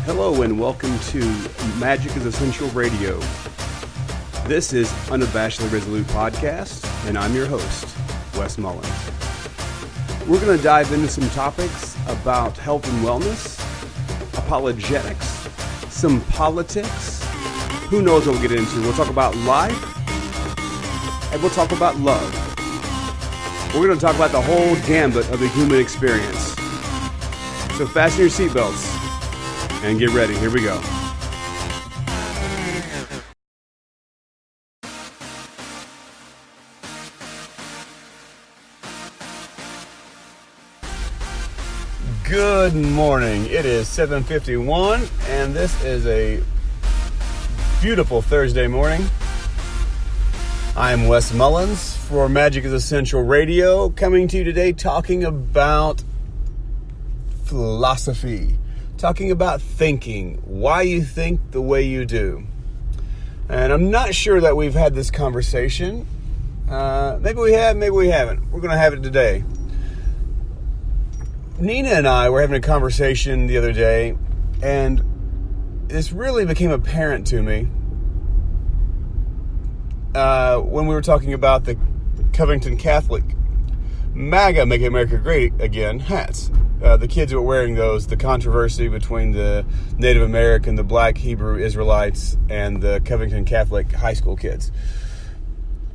Hello and welcome to Magic is Essential Radio. This is Unabashedly Resolute Podcast, and I'm your host, Wes Mullins. We're going to dive into some topics about health and wellness, apologetics, some politics, who knows what we'll get into. We'll talk about life, and we'll talk about love. We're going to talk about the whole gambit of the human experience. So fasten your seatbelts and get ready. Here we go. Good morning. It is 7:51, and this is a beautiful Thursday morning. I'm Wes Mullins for Magic is Essential Radio, coming to you today talking about philosophy. Talking about thinking, why you think the way you do. And I'm not sure that we've had this conversation. Maybe we have, maybe we haven't. We're going to have it today. Nina and I were having a conversation the other day, and this really became apparent to me when we were talking about the Covington Catholic MAGA, Make America Great Again hats. The kids were wearing those, the controversy between the Native American, the black Hebrew Israelites, and the Covington Catholic high school kids.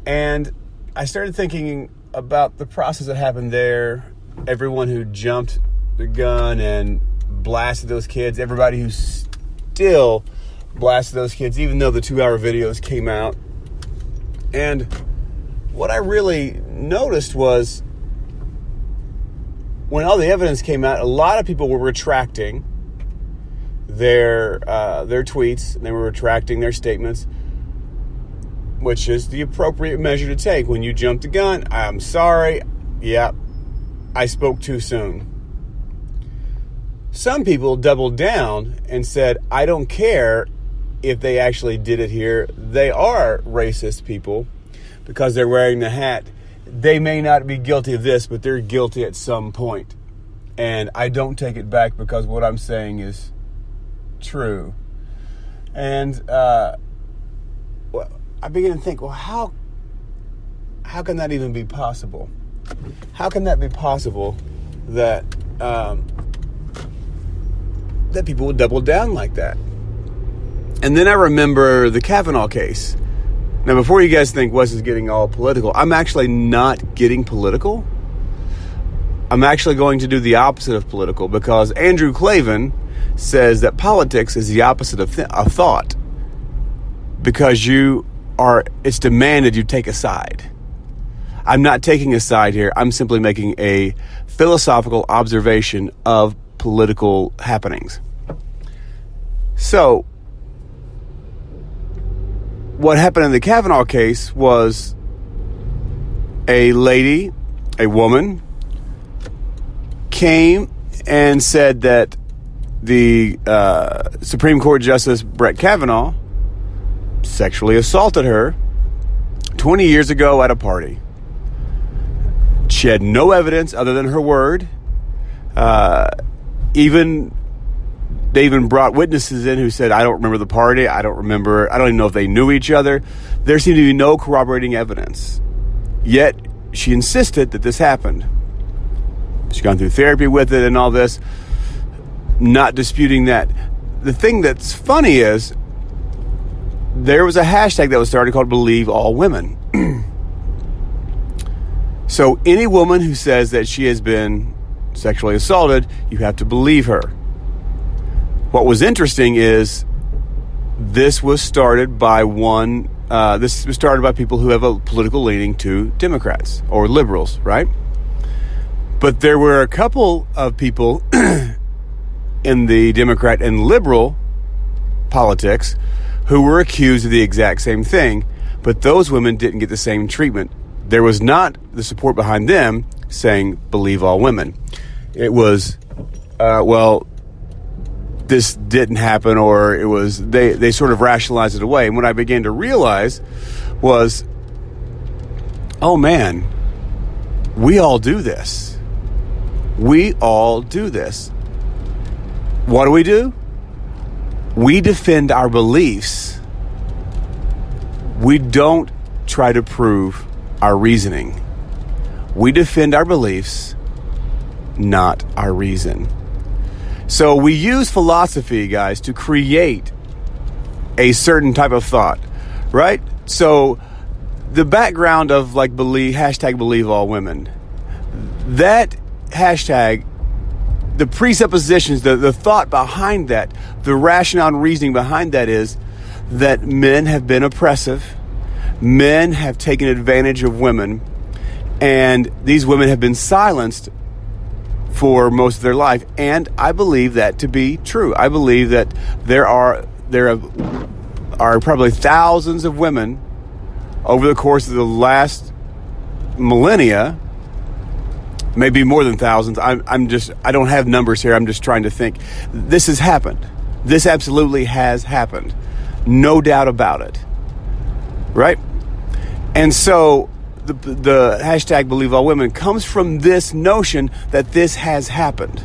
And I started thinking about the process that happened there, everyone who jumped the gun and blasted those kids, everybody who still blasted those kids, even though the 2-hour videos came out. And what I really noticed was, when all the evidence came out, a lot of people were retracting their tweets. They were retracting their statements, which is the appropriate measure to take. When you jump the gun, I'm sorry. Yeah, I spoke too soon. Some people doubled down and said, I don't care if they actually did it here. They are racist people because they're wearing the hat. They may not be guilty of this, but they're guilty at some point. And I don't take it back because what I'm saying is true. And I began to think, well, how can that even be possible? How can that be possible that that people would double down like that? And then I remember the Kavanaugh case. Now, before you guys think Wes is getting all political, I'm actually not getting political. I'm actually going to do the opposite of political, because Andrew Klavan says that politics is the opposite of thought, because it's demanded you take a side. I'm not taking a side here. I'm simply making a philosophical observation of political happenings. So, what happened in the Kavanaugh case was a woman, came and said that the Supreme Court Justice Brett Kavanaugh sexually assaulted her 20 years ago at a party. She had no evidence other than her word. They even brought witnesses in who said, I don't remember the party. I don't even know if they knew each other. There seemed to be no corroborating evidence. Yet, she insisted that this happened. She's gone through therapy with it and all this, not disputing that. The thing that's funny is, there was a hashtag that was started called Believe All Women. So any woman who says that she has been sexually assaulted, you have to believe her. What was interesting is this was started by people who have a political leaning to Democrats or liberals, right? But there were a couple of people in the Democrat and liberal politics who were accused of the exact same thing, but those women didn't get the same treatment. There was not the support behind them saying, believe all women. It was, this didn't happen, or it was, they sort of rationalized it away. And what I began to realize was, oh man, we all do this. We all do this. What do? we defend our beliefs. We don't try to prove our reasoning. We defend our beliefs, not our reason. So we use philosophy, guys, to create a certain type of thought, right? So the background of like hashtag believe all women, that hashtag, the presuppositions, the thought behind that, the rationale and reasoning behind that is that men have been oppressive, men have taken advantage of women, and these women have been silenced for most of their life. And I believe that to be true. I believe that there are probably thousands of women over the course of the last millennia, maybe more than thousands. I don't have numbers here. I'm just trying to think. This has happened. This absolutely has happened. No doubt about it. Right? And so the hashtag believe all women comes from this notion that this has happened.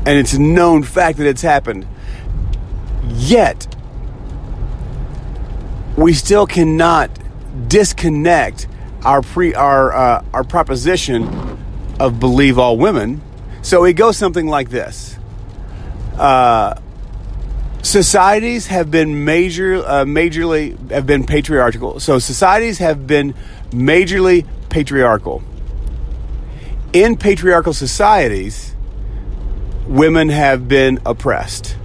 And it's a known fact that it's happened. Yet, we still cannot disconnect our proposition of believe all women. So it goes something like this. Societies have been majorly have been patriarchal. So societies have been majorly patriarchal. In patriarchal societies, women have been oppressed.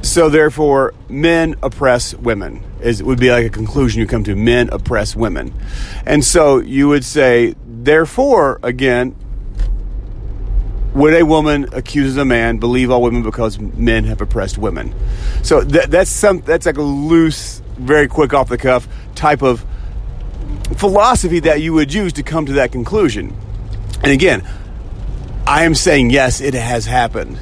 So therefore, men oppress women. Would be like a conclusion you come to. Men oppress women. And so you would say, therefore, again, would a woman accuses a man believe all women because men have oppressed women? So that's like a loose, very quick off the cuff type of philosophy that you would use to come to that conclusion. And again, I am saying yes, it has happened.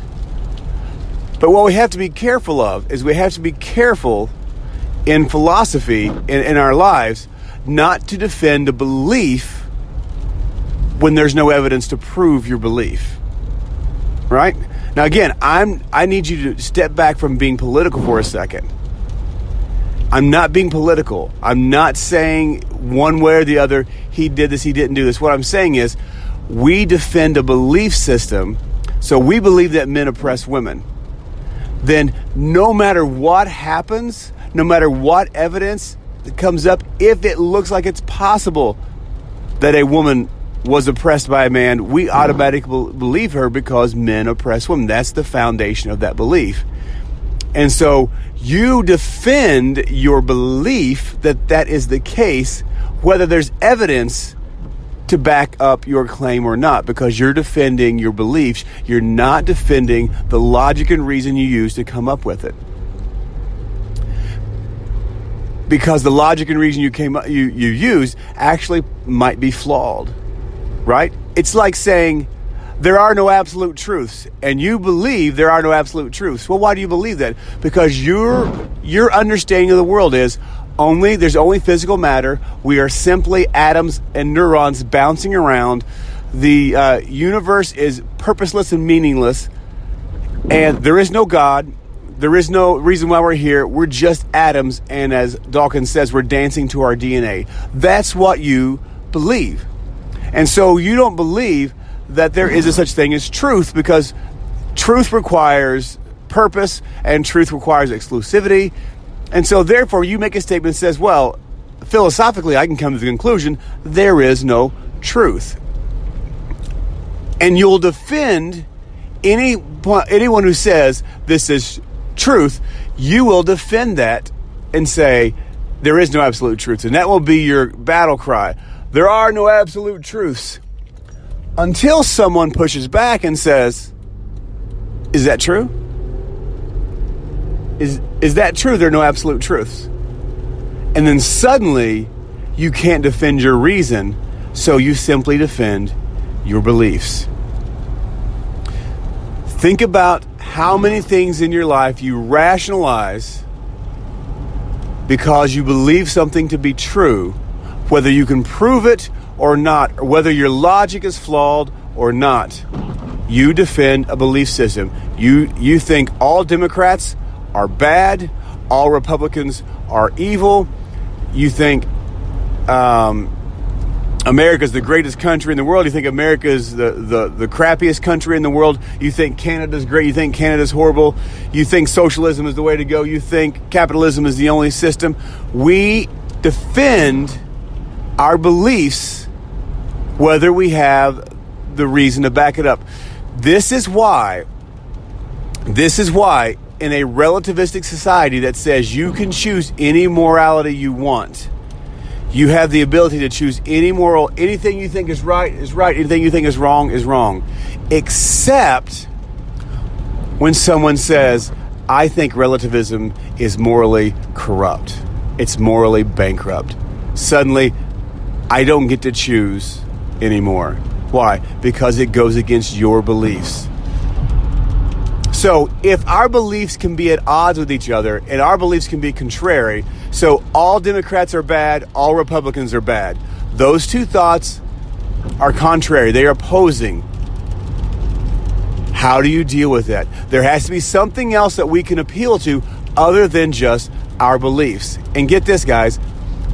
But what we have to be careful of is we have to be careful in philosophy in our lives not to defend a belief when there's no evidence to prove your belief. Right? Now again, I need you to step back from being political for a second. I'm not being political. I'm not saying one way or the other, he did this, he didn't do this. What I'm saying is we defend a belief system. So we believe that men oppress women. Then no matter what happens, no matter what evidence that comes up, if it looks like it's possible that a woman was oppressed by a man, we automatically believe her because men oppress women. That's the foundation of that belief. And so you defend your belief that that is the case, whether there's evidence to back up your claim or not, because you're defending your beliefs. You're not defending the logic and reason you use to come up with it. Because the logic and reason you use actually might be flawed. Right? It's like saying there are no absolute truths, and you believe there are no absolute truths. Well, why do you believe that? Because your understanding of the world is there's only physical matter. We are simply atoms and neurons bouncing around. The universe is purposeless and meaningless, and there is no God. There is no reason why we're here. We're just atoms, and as Dawkins says, we're dancing to our DNA. That's what you believe. And so you don't believe that there is a such thing as truth, because truth requires purpose and truth requires exclusivity. And so therefore you make a statement that says, well, philosophically I can come to the conclusion there is no truth. And you'll defend anyone who says this is truth. You will defend that and say there is no absolute truth. And that will be your battle cry. There are no absolute truths. Until someone pushes back and says, is that true? Is that true? There are no absolute truths. And then suddenly you can't defend your reason, so you simply defend your beliefs. Think about how many things in your life you rationalize because you believe something to be true, whether you can prove it or not, or whether your logic is flawed or not. You defend a belief system. You think all Democrats are bad, all Republicans are evil. You think America's the greatest country in the world. You think America's the crappiest country in the world. You think Canada's great. You think Canada's horrible. You think socialism is the way to go. You think capitalism is the only system. We defend our beliefs whether we have the reason to back it up. This is why in a relativistic society that says you can choose any morality you want, you have the ability to choose anything you think is right, anything you think is wrong, except when someone says, I think relativism is morally corrupt. It's morally bankrupt. Suddenly, I don't get to choose anymore. Why? Because it goes against your beliefs. So if our beliefs can be at odds with each other and our beliefs can be contrary, so all Democrats are bad, all Republicans are bad, those two thoughts are contrary. They are opposing. How do you deal with that? There has to be something else that we can appeal to other than just our beliefs. And get this, guys,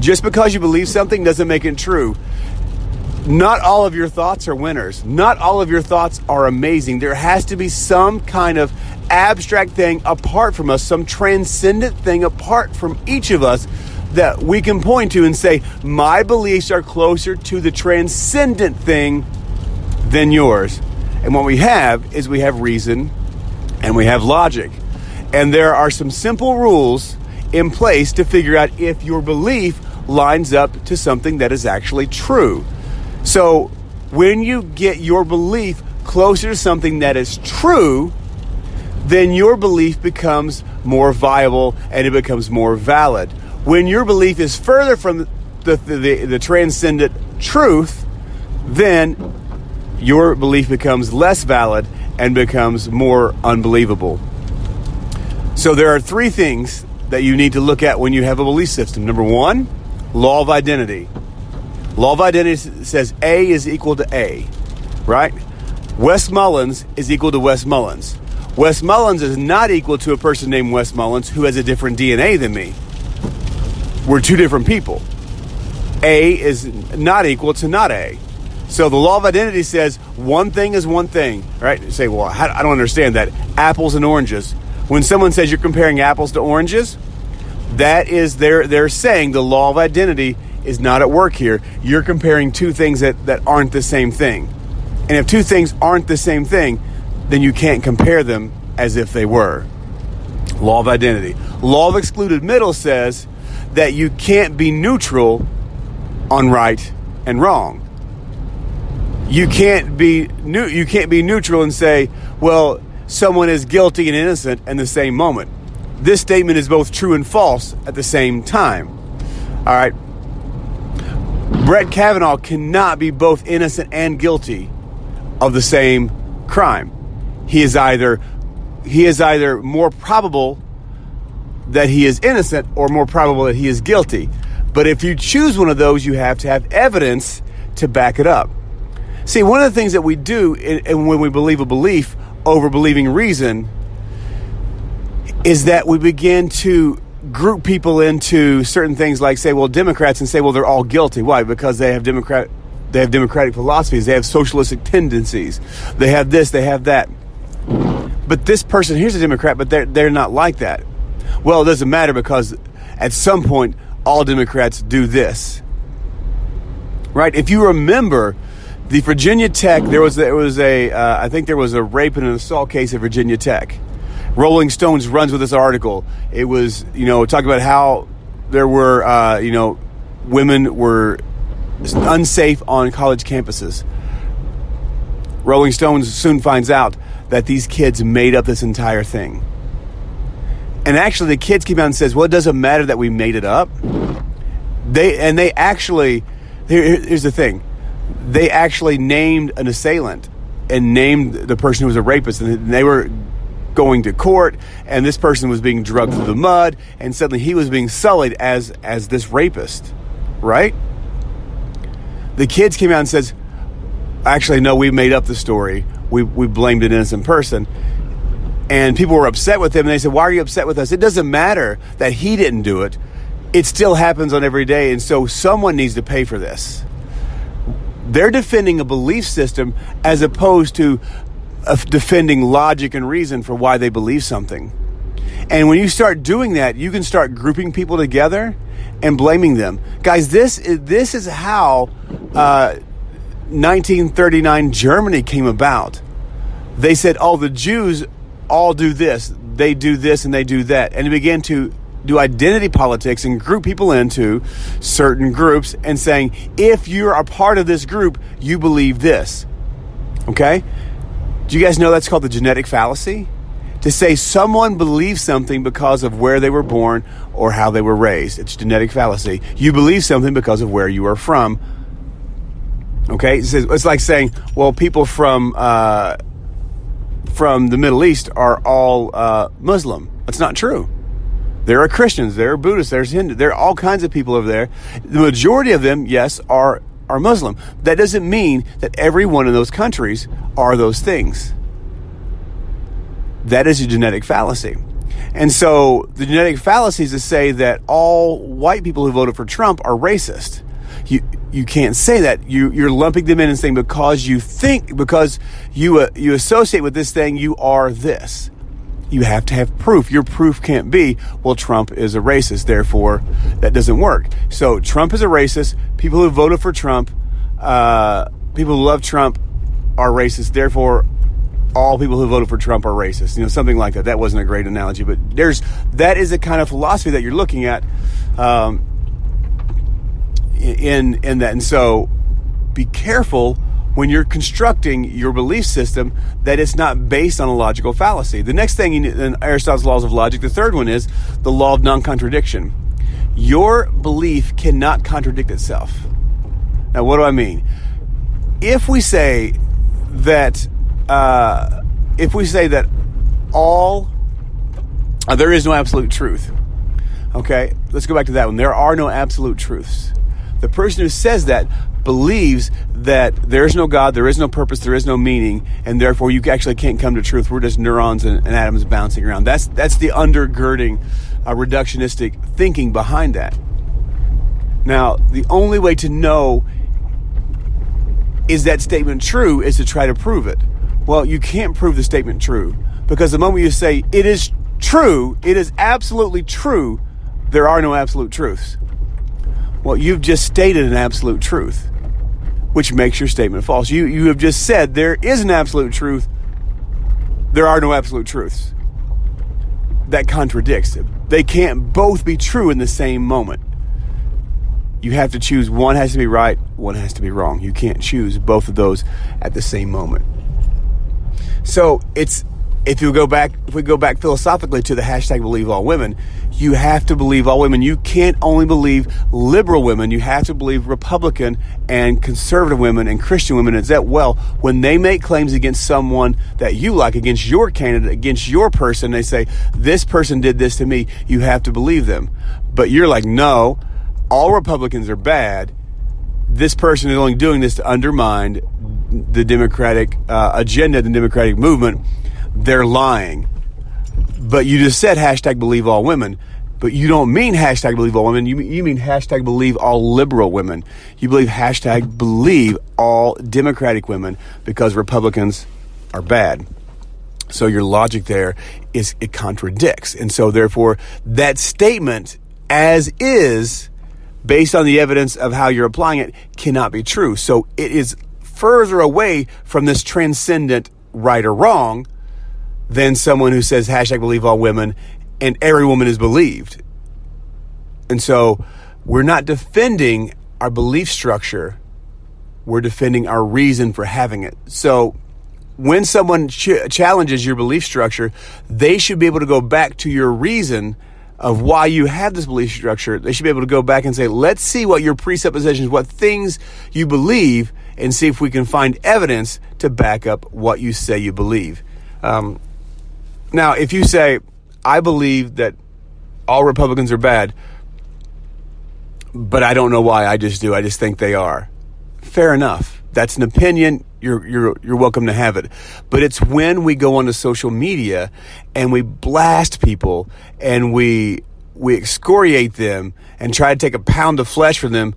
just because you believe something doesn't make it true. Not all of your thoughts are winners. Not all of your thoughts are amazing. There has to be some kind of abstract thing apart from us, some transcendent thing apart from each of us that we can point to and say, my beliefs are closer to the transcendent thing than yours. And what we have is we have reason and we have logic. And there are some simple rules in place to figure out if your belief lines up to something that is actually true. So when you get your belief closer to something that is true, then your belief becomes more viable and it becomes more valid. When your belief is further from the transcendent truth, then your belief becomes less valid and becomes more unbelievable. So there are three things that you need to look at when you have a belief system. Number one, law of identity. Law of identity says A is equal to A, right? Wes Mullins is equal to Wes Mullins. Wes Mullins is not equal to a person named Wes Mullins who has a different DNA than me. We're two different people. A is not equal to not A. So the law of identity says one thing is one thing, right? You say, well, I don't understand that. Apples and oranges. When someone says you're comparing apples to oranges, that is they're saying the law of identity is not at work here. You're comparing two things that aren't the same thing. And if two things aren't the same thing, then you can't compare them as if they were. Law of identity. Law of excluded middle says that you can't be neutral on right and wrong. You can't be neutral and say, well, someone is guilty and innocent in the same moment. This statement is both true and false at the same time. All right. Brett Kavanaugh cannot be both innocent and guilty of the same crime. He is either more probable that he is innocent or more probable that he is guilty. But if you choose one of those, you have to have evidence to back it up. See, one of the things that we do and when we believe a belief over believing reason is that we begin to group people into certain things like, say, well, Democrats, and say, well, they're all guilty. Why? Because they have democratic philosophies. They have socialistic tendencies. They have this, they have that. But this person here's a Democrat, but they're not like that. Well, it doesn't matter because at some point, all Democrats do this. Right? If you remember, the Virginia Tech, I think there was a rape and an assault case at Virginia Tech. Rolling Stones runs with this article. It was, talking about how there were, women were unsafe on college campuses. Rolling Stones soon finds out that these kids made up this entire thing. And actually the kids came out and says, well, it doesn't matter that we made it up. They actually, here's the thing. They actually named an assailant and named the person who was a rapist, and they were going to court, and this person was being drugged through the mud, and suddenly he was being sullied as this rapist, right? The kids came out and says, actually, no, we made up the story. we blamed an innocent person. And people were upset with him, and they said, why are you upset with us? It doesn't matter that he didn't do it. It still happens on every day, and so someone needs to pay for this. They're defending a belief system as opposed to defending logic and reason for why they believe something. And when you start doing that, you can start grouping people together and blaming them. Guys, this is how 1939 Germany came about. They said, oh, the Jews all do this, they do this, and they do that. And they began to do identity politics and group people into certain groups and saying, if you're a part of this group, you believe this. Okay? Do you guys know that's called the genetic fallacy? To say someone believes something because of where they were born or how they were raised. It's genetic fallacy. You believe something because of where you are from. Okay? It's like saying, well, people from the Middle East are all Muslim. That's not true. There are Christians, there are Buddhists, there's Hindu, there are all kinds of people over there. The majority of them, yes, are Muslim. That doesn't mean that every one of those countries are those things. That is a genetic fallacy. And so the genetic fallacy is to say that all white people who voted for Trump are racist. You can't say that. You're lumping them in and saying because you associate with this thing, you are this. You have to have proof. Your proof can't be, well, Trump is a racist, therefore that doesn't work. So Trump is a racist. People who voted for Trump, people who love Trump are racist, therefore all people who voted for Trump are racist. You know, something like that. That wasn't a great analogy, but that is a kind of philosophy that you're looking at in that. And so be careful when you're constructing your belief system that it's not based on a logical fallacy. The next thing in Aristotle's laws of logic, the third one is the law of non-contradiction. Your belief cannot contradict itself. Now, what do I mean? If we say that there is no absolute truth. Okay, let's go back to that one. There are no absolute truths. The person who says that believes that there is no God, there is no purpose, there is no meaning, and therefore you actually can't come to truth. We're just neurons and atoms bouncing around. That's the undergirding reductionistic thinking behind that. Now, the only way to know is that statement true is to try to prove it. Well, you can't prove the statement true, because the moment you say it is true, it is absolutely true, there are no absolute truths. Well, you've just stated an absolute truth, which makes your statement false. You have just said there is an absolute truth, there are no absolute truths. That contradicts it. They can't both be true in the same moment. You have to choose. One has to be right, one has to be wrong. You can't choose both of those at the same moment. So if we go back philosophically to the hashtag believe all women, you have to believe all women. You can't only believe liberal women. You have to believe Republican and conservative women and Christian women as well. When they make claims against someone that you like, against your candidate, against your person, they say, this person did this to me, you have to believe them. But you're like, no, all Republicans are bad. This person is only doing this to undermine the Democratic agenda, the Democratic movement. They're lying. But you just said hashtag believe all women, but you don't mean hashtag believe all women. You mean hashtag believe all liberal women. You believe hashtag believe all Democratic women because Republicans are bad. So your logic there it contradicts. And so therefore that statement as is, based on the evidence of how you're applying it, cannot be true. So it is further away from this transcendent right or wrong than someone who says hashtag believe all women and every woman is believed. And so we're not defending our belief structure. We're defending our reason for having it. So when someone challenges your belief structure, they should be able to go back to your reason of why you have this belief structure. They should be able to go back and say, let's see what your presuppositions, what things you believe, and see if we can find evidence to back up what you say you believe. Now, if you say, I believe that all Republicans are bad, but I don't know why, I just do, I just think they are. Fair enough. That's an opinion. you're welcome to have it. But it's when we go onto social media and we blast people and we excoriate them and try to take a pound of flesh from them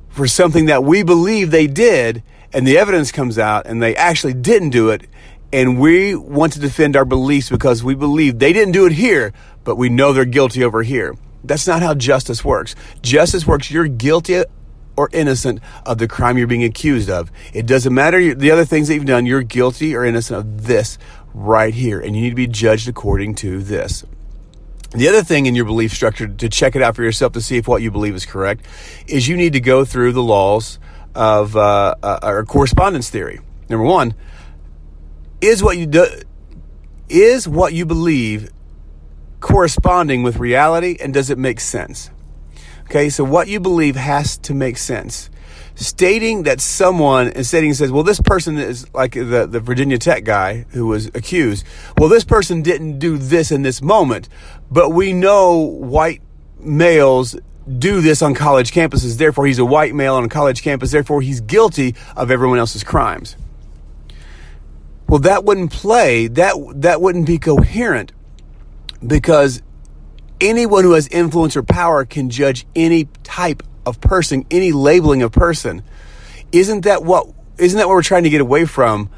for something that we believe they did, and the evidence comes out and they actually didn't do it, and we want to defend our beliefs because we believe they didn't do it here, but we know they're guilty over here. That's not how justice works. Justice works, you're guilty or innocent of the crime you're being accused of. It doesn't matter the other things that you've done, you're guilty or innocent of this right here, and you need to be judged according to this. The other thing in your belief structure to check it out for yourself to see if what you believe is correct is you need to go through the laws of our correspondence theory. Number one, is what you believe corresponding with reality, and does it make sense? Okay, so what you believe has to make sense. Stating that says, well, this person is like the Virginia Tech guy who was accused. Well, this person didn't do this in this moment, but we know white males do this on college campuses. Therefore, he's a white male on a college campus. Therefore, he's guilty of everyone else's crimes. Well, that wouldn't play. That wouldn't be coherent, because anyone who has influence or power can judge any type of person, any labeling of person. Isn't that what we're trying to get away from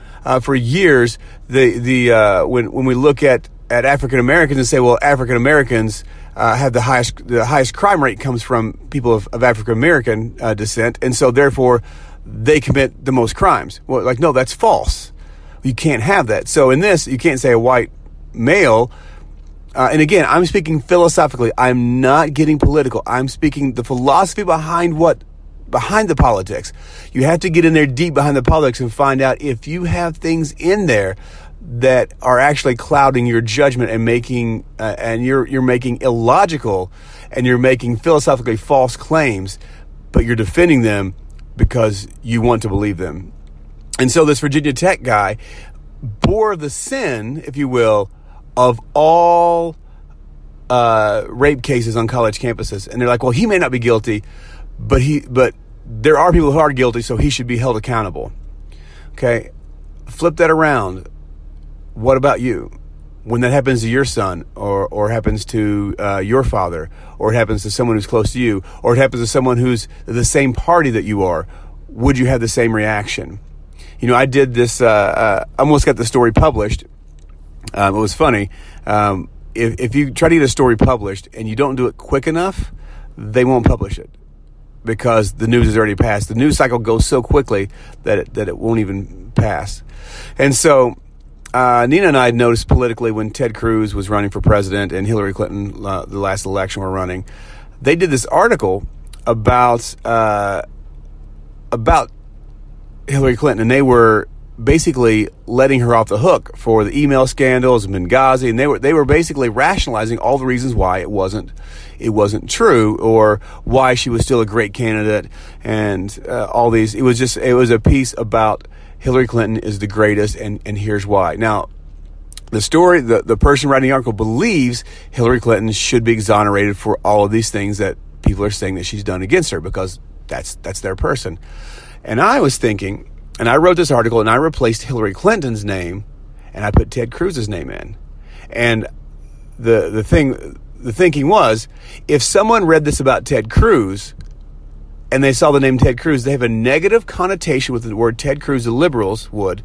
for years? When we look at African Americans and say, well, African Americans have the highest crime rate comes from people of African American descent, and so therefore they commit the most crimes. Well, like, no, that's false. You can't have that. So in this, you can't say a white male. And again, I'm speaking philosophically. I'm not getting political. I'm speaking the philosophy behind the politics. You have to get in there deep behind the politics and find out if you have things in there that are actually clouding your judgment and making and you're making illogical and you're making philosophically false claims, but you're defending them because you want to believe them. And so this Virginia Tech guy bore the sin, if you will, of all rape cases on college campuses. And they're like, well, he may not be guilty, but there are people who are guilty, so he should be held accountable. Okay, flip that around. What about you? When that happens to your son, or happens to your father, or it happens to someone who's close to you, or it happens to someone who's the same party that you are, would you have the same reaction? You know, I did this, I almost got the story published. It was funny. If you try to get a story published and you don't do it quick enough, they won't publish it because the news is already passed. The news cycle goes so quickly that it won't even pass. And so Nina and I had noticed politically when Ted Cruz was running for president and Hillary Clinton, the last election, were running, they did this article about Hillary Clinton, and they were basically letting her off the hook for the email scandals and Benghazi, and they were basically rationalizing all the reasons why it wasn't true, or why she was still a great candidate, and all these. It was a piece about Hillary Clinton is the greatest, and here's why. Now, the person writing the article believes Hillary Clinton should be exonerated for all of these things that people are saying that she's done against her, because that's their person. And I was thinking, and I wrote this article and I replaced Hillary Clinton's name and I put Ted Cruz's name in. And the thinking was, if someone read this about Ted Cruz and they saw the name Ted Cruz, they have a negative connotation with the word Ted Cruz, the liberals would.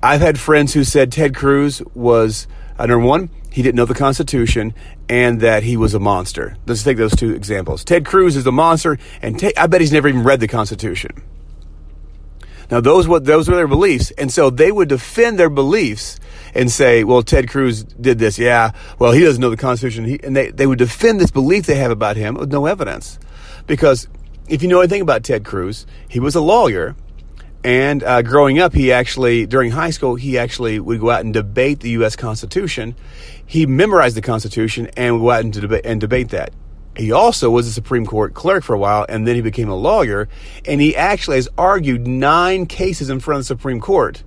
I've had friends who said Ted Cruz was, number one, he didn't know the Constitution, and that he was a monster. Let's take those two examples. Ted Cruz is a monster, and I bet he's never even read the Constitution. Now, those were their beliefs, and so they would defend their beliefs and say, well, Ted Cruz did this. Yeah, well, he doesn't know the Constitution. And they would defend this belief they have about him with no evidence. Because if you know anything about Ted Cruz, he was a lawyer, and growing up, during high school, he actually would go out and debate the U.S. Constitution. He memorized the Constitution and would go out and debate that. He also was a Supreme Court clerk for a while, and then he became a lawyer, and he actually has argued 9 cases in front of the Supreme Court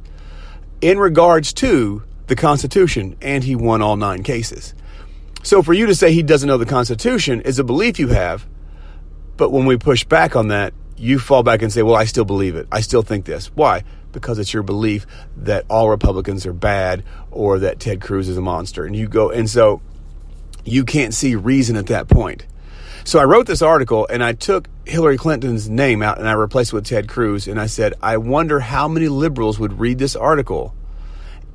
in regards to the Constitution, and he won all 9 cases. So for you to say he doesn't know the Constitution is a belief you have, but when we push back on that, you fall back and say, well, I still believe it. I still think this. Why? Because it's your belief that all Republicans are bad or that Ted Cruz is a monster. And so you can't see reason at that point. So I wrote this article and I took Hillary Clinton's name out and I replaced it with Ted Cruz. And I said, I wonder how many liberals would read this article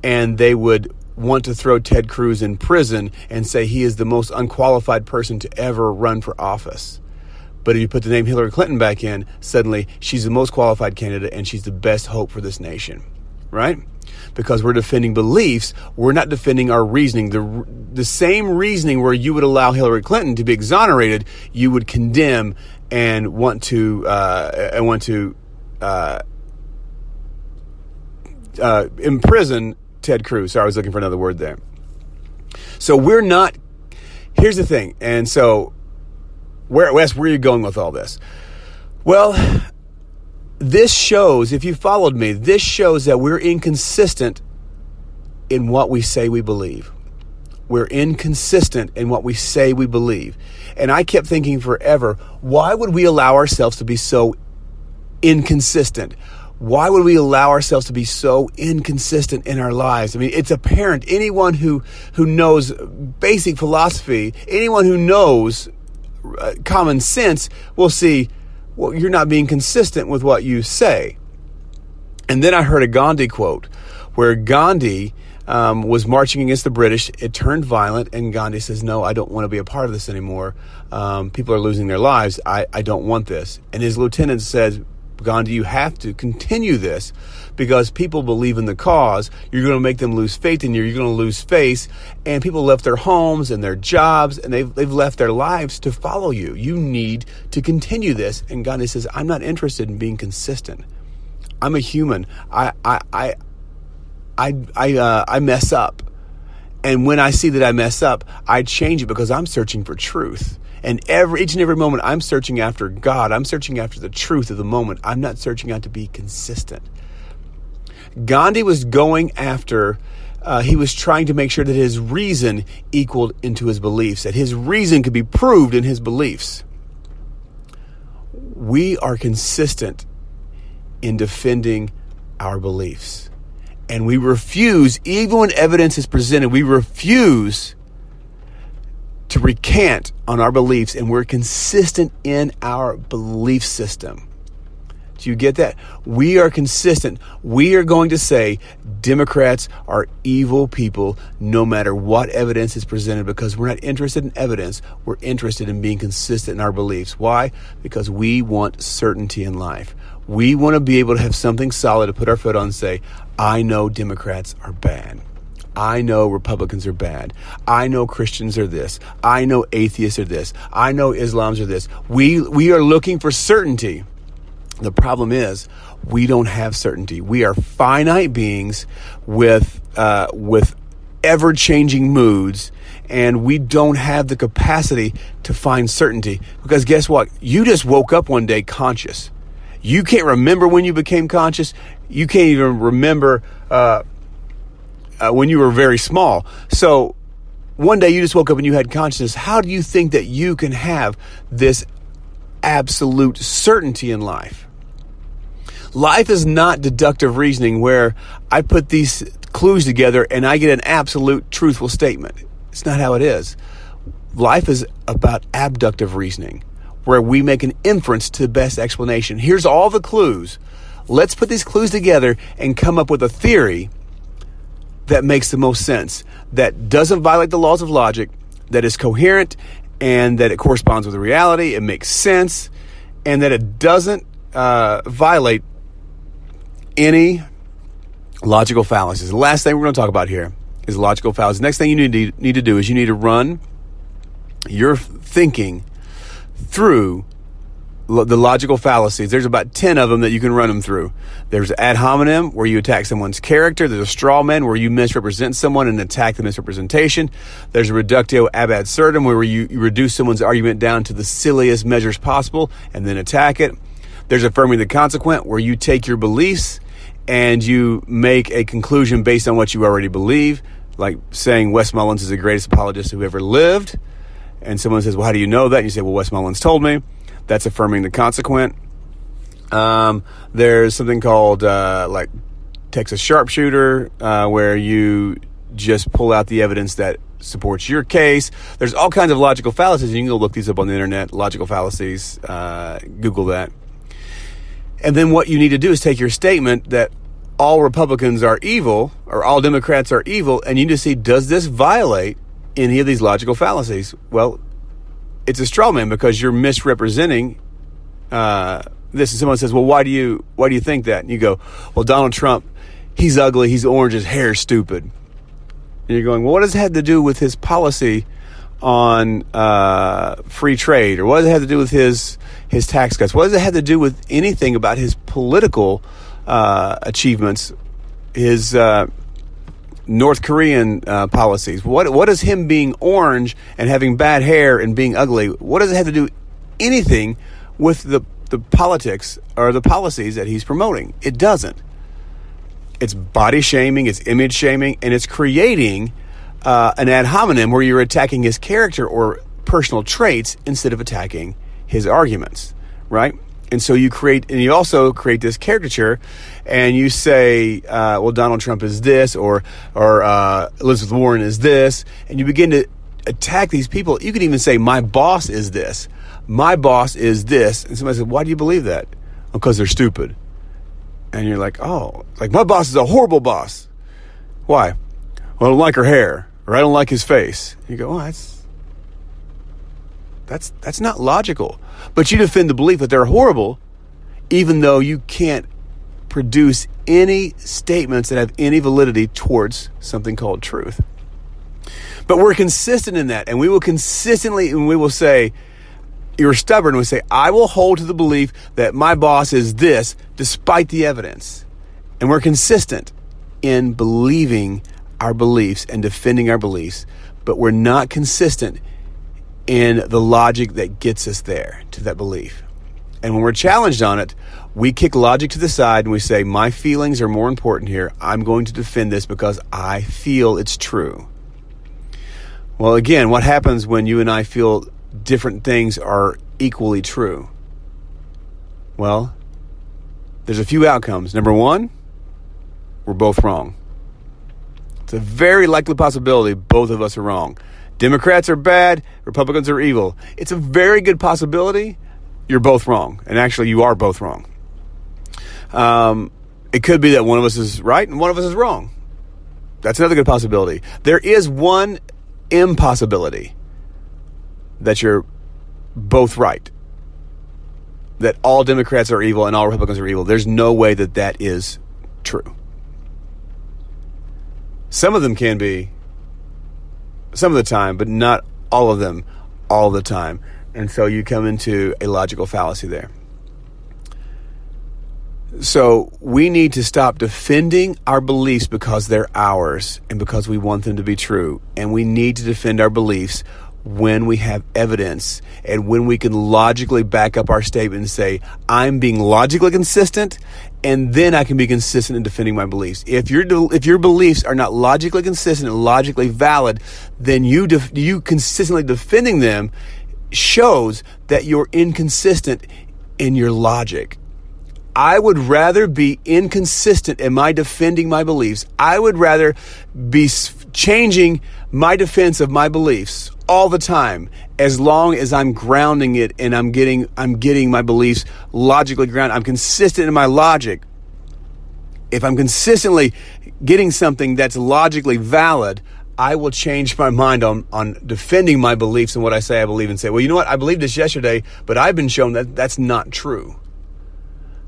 and they would want to throw Ted Cruz in prison and say he is the most unqualified person to ever run for office. But if you put the name Hillary Clinton back in, suddenly she's the most qualified candidate and she's the best hope for this nation, right? Because we're defending beliefs, we're not defending our reasoning. The same reasoning where you would allow Hillary Clinton to be exonerated, you would condemn and want to imprison Ted Cruz. Sorry, I was looking for another word there. So we're not. Here's the thing, and so where are you going with all this? Well, this shows, if you followed me, this shows that we're inconsistent in what we say we believe. We're inconsistent in what we say we believe. And I kept thinking forever, why would we allow ourselves to be so inconsistent? Why would we allow ourselves to be so inconsistent in our lives? I mean, it's apparent. Anyone who knows basic philosophy, anyone who knows common sense will see, well, you're not being consistent with what you say. And then I heard a Gandhi quote where Gandhi was marching against the British. It turned violent, and Gandhi says, no, I don't want to be a part of this anymore. People are losing their lives. I don't want this. And his lieutenant says, Gandhi, you have to continue this because people believe in the cause. You're going to make them lose faith in you. You're going to lose face. And people left their homes and their jobs, and they've left their lives to follow you. You need to continue this. And Gandhi says, I'm not interested in being consistent. I'm a human. I mess up. And when I see that I mess up, I change it because I'm searching for truth. And each and every moment I'm searching after God. I'm searching after the truth of the moment. I'm not searching out to be consistent. Gandhi was going after, he was trying to make sure that his reason equaled into his beliefs, that his reason could be proved in his beliefs. We are consistent in defending our beliefs. And we refuse, even when evidence is presented, we refuse to recant on our beliefs, and we're consistent in our belief system. Do you get that? We are consistent. We are going to say Democrats are evil people no matter what evidence is presented, because we're not interested in evidence. We're interested in being consistent in our beliefs. Why? Because we want certainty in life. We want to be able to have something solid to put our foot on and say, I know Democrats are bad. I know Republicans are bad. I know Christians are this. I know atheists are this. I know Islams are this. We are looking for certainty. The problem is we don't have certainty. We are finite beings with ever-changing moods, and we don't have the capacity to find certainty. Because guess what? You just woke up one day conscious. You can't remember when you became conscious. You can't even remember when you were very small. So one day you just woke up and you had consciousness. How do you think that you can have this absolute certainty in life? Life is not deductive reasoning where I put these clues together and I get an absolute truthful statement. It's not how it is. Life is about abductive reasoning, where we make an inference to the best explanation. Here's all the clues. Let's put these clues together and come up with a theory that makes the most sense, that doesn't violate the laws of logic, that is coherent, and that it corresponds with reality, it makes sense, and that it doesn't violate any logical fallacies. The last thing we're going to talk about here is logical fallacies. Next thing you need to do is you need to run your thinking through the logical fallacies. There's about 10 of them that you can run them through. There's ad hominem, where you attack someone's character. There's a straw man, where you misrepresent someone and attack the misrepresentation. There's a reductio ab absurdum, where you reduce someone's argument down to the silliest measures possible and then attack it. There's affirming the consequent, where you take your beliefs and you make a conclusion based on what you already believe, like saying Wes Mullins is the greatest apologist who ever lived. And someone says, well, how do you know that? And you say, well, Wes Mullins told me. That's affirming the consequent. There's something called like Texas sharpshooter, where you just pull out the evidence that supports your case. There's all kinds of logical fallacies. You can go look these up on the internet, logical fallacies, Google that. And then what you need to do is take your statement that all Republicans are evil or all Democrats are evil, and you need to see, does this violate any of these logical fallacies? Well, it's a straw man because you're misrepresenting this. And someone says, well, why do you think that? And you go, well, Donald Trump, he's ugly, he's orange, his hair's stupid. And you're going, well, what does it have to do with his policy on free trade? Or what does it have to do with his tax cuts? What does it have to do with anything about his political achievements, his North Korean policies? What does him being orange and having bad hair and being ugly, what does it have to do anything with the politics or the policies that he's promoting? It doesn't. It's body shaming, it's image shaming, and it's creating an ad hominem where you're attacking his character or personal traits instead of attacking his arguments, right? And so you also create this caricature, and you say, well, Donald Trump is this, or Elizabeth Warren is this, and you begin to attack these people. You could even say, my boss is this. My boss is this. And somebody said, why do you believe that? Because they're stupid. And you're like, oh, like my boss is a horrible boss. Why? Well, I don't like her hair, or I don't like his face. You go, oh, that's not logical. But you defend the belief that they're horrible, even though you can't produce any statements that have any validity towards something called truth. But we're consistent in that, and we will say, you're stubborn, we say, I will hold to the belief that my boss is this, despite the evidence. And we're consistent in believing our beliefs and defending our beliefs, but we're not consistent in the logic that gets us there, to that belief. And when we're challenged on it, we kick logic to the side and we say, my feelings are more important here. I'm going to defend this because I feel it's true. Well, again, what happens when you and I feel different things are equally true? Well, there's a few outcomes. Number one, we're both wrong. It's a very likely possibility both of us are wrong. Democrats are bad, Republicans are evil. It's a very good possibility you're both wrong. And actually, you are both wrong. It could be that one of us is right and one of us is wrong. That's another good possibility. There is one impossibility, that you're both right. That all Democrats are evil and all Republicans are evil. There's no way that that is true. Some of them can be, some of the time, but not all of them all the time. And so you come into a logical fallacy there. So we need to stop defending our beliefs because they're ours and because we want them to be true. And we need to defend our beliefs when we have evidence and when we can logically back up our statement and say, I'm being logically consistent, and then I can be consistent in defending my beliefs. If your beliefs are not logically consistent and logically valid, then you consistently defending them shows that you're inconsistent in your logic. I would rather be inconsistent in my defending my beliefs. I would rather be changing my defense of my beliefs all the time, as long as I'm grounding it and I'm getting my beliefs logically grounded. I'm consistent in my logic. If I'm consistently getting something that's logically valid, I will change my mind on defending my beliefs and what I say I believe, and say, well, you know what? I believed this yesterday, but I've been shown that that's not true.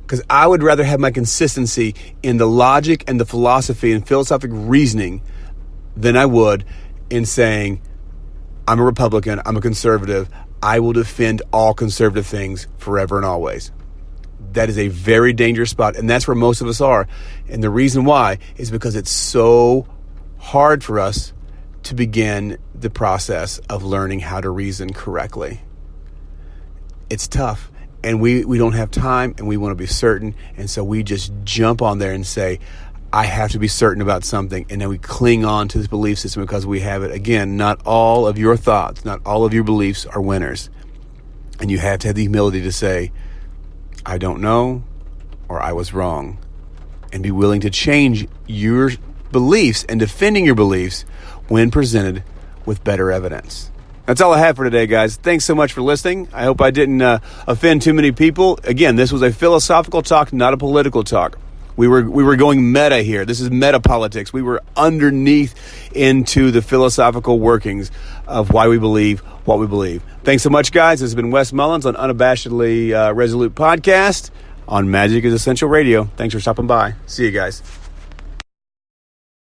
Because I would rather have my consistency in the logic and the philosophy and philosophic reasoning than I would in saying, I'm a Republican, I'm a conservative, I will defend all conservative things forever and always. That is a very dangerous spot, and that's where most of us are. And the reason why is because it's so hard for us to begin the process of learning how to reason correctly. It's tough. And we don't have time, and we want to be certain. And so we just jump on there and say, I have to be certain about something. And then we cling on to this belief system because we have it. Again, not all of your thoughts, not all of your beliefs are winners. And you have to have the humility to say, I don't know, or I was wrong, and be willing to change your beliefs and defending your beliefs when presented with better evidence. That's all I have for today, guys. Thanks so much for listening. I hope I didn't offend too many people. Again, this was a philosophical talk, not a political talk. We were going meta here. This is meta politics. We were underneath into the philosophical workings of why we believe what we believe. Thanks so much, guys. This has been Wes Mullins on Unabashedly Resolute Podcast on Magic is Essential Radio. Thanks for stopping by. See you guys.